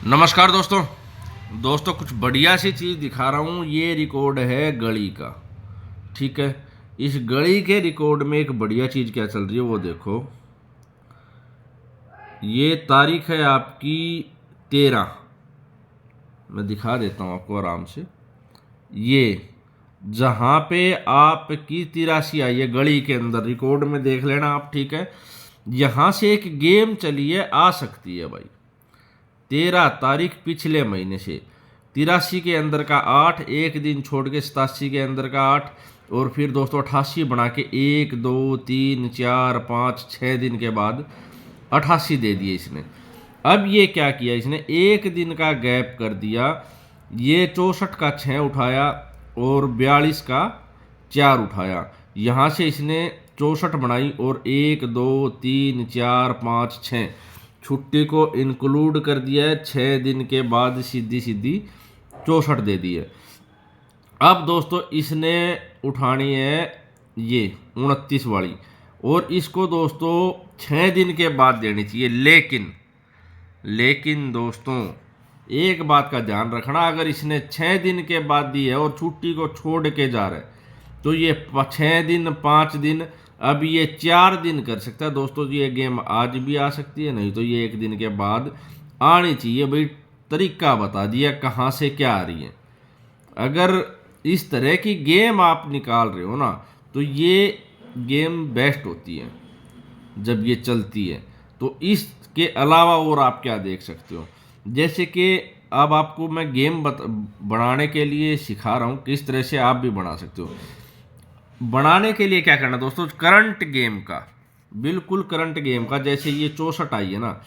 नमस्कार दोस्तों कुछ बढ़िया सी चीज़ दिखा रहा हूँ। ये रिकॉर्ड है घड़ी का। ठीक है, इस घड़ी के रिकॉर्ड में एक बढ़िया चीज़ क्या चल रही है वो देखो। ये तारीख है आपकी 13। मैं दिखा देता हूँ आपको आराम से। ये जहाँ पे आपकी 83 आई है घड़ी के अंदर, रिकॉर्ड में देख लेना आप। ठीक है, यहाँ से एक गेम चली है, आ सकती है भाई। 13 तारीख पिछले महीने से 83 के अंदर का 8, एक दिन छोड़ के 87 के अंदर का 8, और फिर दोस्तों 88 बना के 1 2 3 4 5 6 दिन के बाद 88 दे दिए इसने। अब ये क्या किया इसने, एक दिन का गैप कर दिया। ये 64 का 6 उठाया और 42 का 4 उठाया। यहाँ से इसने 64 बनाई और 1 2 3 4 5 6 छुट्टी को इंक्लूड कर दिया है। 6 दिन के बाद सीधी 64 दे दी है। अब दोस्तों इसने उठानी है ये 29 वाली, और इसको दोस्तों 6 दिन के बाद देनी चाहिए। लेकिन दोस्तों एक बात का ध्यान रखना, अगर इसने 6 दिन के बाद दी है और छुट्टी को छोड़ के जा रहा है तो ये 6 दिन 5 दिन, अब ये 4 दिन कर सकता है दोस्तों। ये गेम आज भी आ सकती है, नहीं तो ये एक दिन के बाद आनी चाहिए भाई। तरीका बता दिया कहाँ से क्या आ रही है। अगर इस तरह की गेम आप निकाल रहे हो ना, तो ये गेम बेस्ट होती है जब ये चलती है। तो इसके अलावा और आप क्या देख सकते हो, जैसे कि अब आपको मैं गेम बनाने के लिए सिखा रहा हूँ, किस तरह से आप भी बना सकते हो। बनाने के लिए क्या करना दोस्तों, करंट गेम का, बिल्कुल करंट गेम का, जैसे ये 64 आई है ना,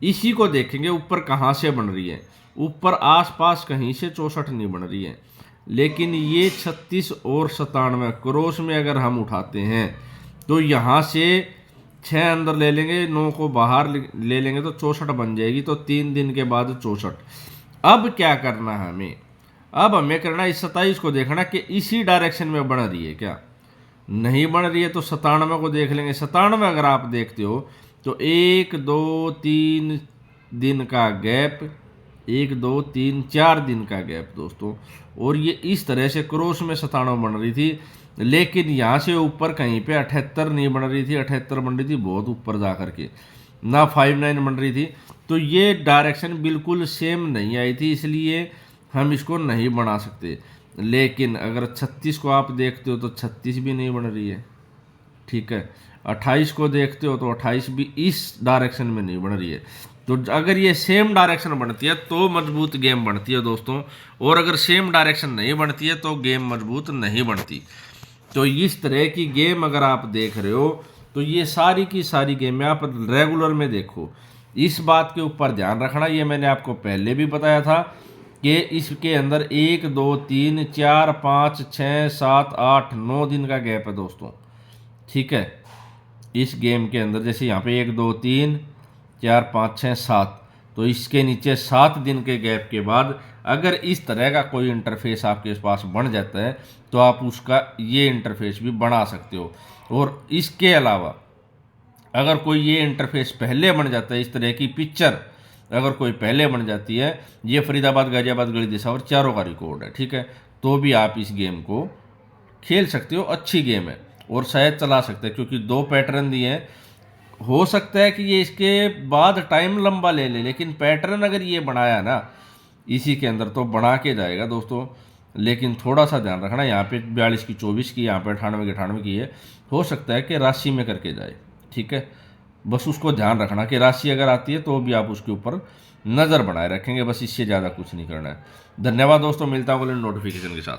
इसी को देखेंगे ऊपर कहाँ से बन रही है। ऊपर आसपास कहीं से 64 नहीं बन रही है, लेकिन ये 36 और 97 क्रॉस में अगर हम उठाते हैं तो यहाँ से 6 अंदर ले लेंगे, 9 को बाहर ले लेंगे तो 64 बन जाएगी। तो 3 दिन के बाद 64। अब क्या करना है हमें, अब हमें करना है इस 27 को देखना कि इसी डायरेक्शन में बन रही है क्या। नहीं बन रही है तो 97 को देख लेंगे। 97 अगर आप देखते हो तो 1 2 3 दिन का गैप, 1 2 3 4 दिन का गैप दोस्तों, और ये इस तरह से क्रॉस में 97 बन रही थी। लेकिन यहाँ से ऊपर कहीं पे 78 नहीं बन रही थी, 78 बन रही थी बहुत ऊपर जा करके, ना 59 बन रही थी। तो ये डायरेक्शन बिल्कुल सेम नहीं आई थी, इसलिए हम इसको नहीं बना सकते। लेकिन अगर 36 को आप देखते हो तो 36 भी नहीं बन रही है। ठीक है, 28 को देखते हो तो 28 भी इस डायरेक्शन में नहीं बन रही है। तो अगर ये सेम डायरेक्शन बनती है तो मजबूत गेम बनती है दोस्तों, और अगर सेम डायरेक्शन नहीं बनती है तो गेम मजबूत नहीं बनती। तो इस तरह की गेम अगर आप देख रहे हो तो ये सारी की सारी गेमें आप रेगुलर में देखो। इस बात के ऊपर ध्यान रखना, ये मैंने आपको पहले भी बताया था कि इसके अंदर 1 2 3 4 5 6 7 8 9 दिन का गैप है दोस्तों। ठीक है, इस गेम के अंदर जैसे यहाँ पे 1 2 3 4 5 6 7, तो इसके नीचे 7 दिन के गैप के बाद अगर इस तरह का कोई इंटरफेस आपके पास बन जाता है तो आप उसका ये इंटरफेस भी बना सकते हो। और इसके अलावा अगर कोई ये इंटरफेस पहले बन जाता है, इस तरह की पिक्चर अगर कोई पहले बन जाती है, ये फरीदाबाद गाजियाबाद गली दिशावर चारों का रिकॉर्ड है। ठीक है, तो भी आप इस गेम को खेल सकते हो, अच्छी गेम है और शायद चला सकते हैं, क्योंकि 2 पैटर्न दिए हैं। हो सकता है कि ये इसके बाद टाइम लंबा ले ले, लेकिन पैटर्न अगर ये बनाया ना इसी के अंदर तो बना के जाएगा दोस्तों। लेकिन थोड़ा सा ध्यान रखना, यहाँ पे 42 की 24 की, यहाँ पे 98 की 98 की है, हो सकता है कि राशि में करके जाए। ठीक है, बस उसको ध्यान रखना कि राशि अगर आती है तो भी आप उसके ऊपर नज़र बनाए रखेंगे, बस इससे ज़्यादा कुछ नहीं करना है। धन्यवाद दोस्तों, मिलता हूँ अगले नोटिफिकेशन के साथ।